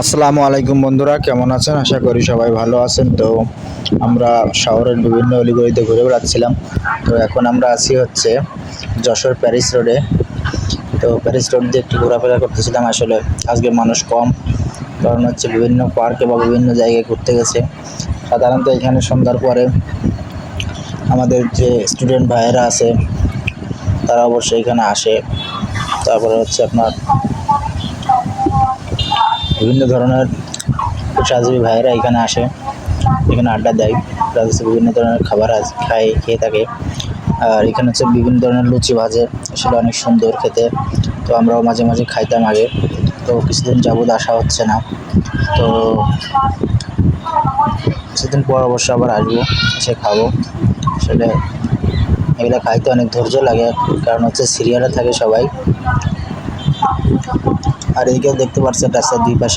আসসালামু আলাইকুম বন্ধুরা, কেমন আছেন? আশা করি সবাই ভালো আছেন। তো আমরা শহরের বিভিন্ন অলিগলিতে ঘুরে বেড়াচ্ছিলাম। তো এখন আমরা আছি হচ্ছে যশোর প্যারিস রোডে। তো প্যারিস রোড দিয়ে একটু ঘোরাফেরা করতেছিলাম। আসলে আজকে মানুষ কম, কারণ হচ্ছে বিভিন্ন পার্কে বা বিভিন্ন জায়গায় ঘুরতে গেছে। সাধারণত এখানে সন্ধ্যার পরে আমাদের যে স্টুডেন্ট ভাইয়েরা আছে তারা অবশ্যই এখানে আসে। তারপরে হচ্ছে আপনার বিভিন্ন ধরনের পেশাজীবী ভাইয়েরা এখানে আসে, এখানে আড্ডা দেয়, প্লাস হচ্ছে বিভিন্ন ধরনের খাবার খেয়ে থাকে। আর এখানে হচ্ছে বিভিন্ন ধরনের লুচি ভাজে, আসলে অনেক সুন্দর খেতে। তো আমরাও মাঝে মাঝে খাইতাম আগে, তো কিছুদিন যাবত আসা হচ্ছে না। তো কিছুদিন পর অবশ্য আবার আসবো, এসে খাবো। আসলে এগুলো খাইতে অনেক ধৈর্য লাগে, কারণ হচ্ছে সিরিয়ালে থাকে সবাই। আর এইদিকে দেখতে পাচ্ছেন রাস্তার দুই পাশে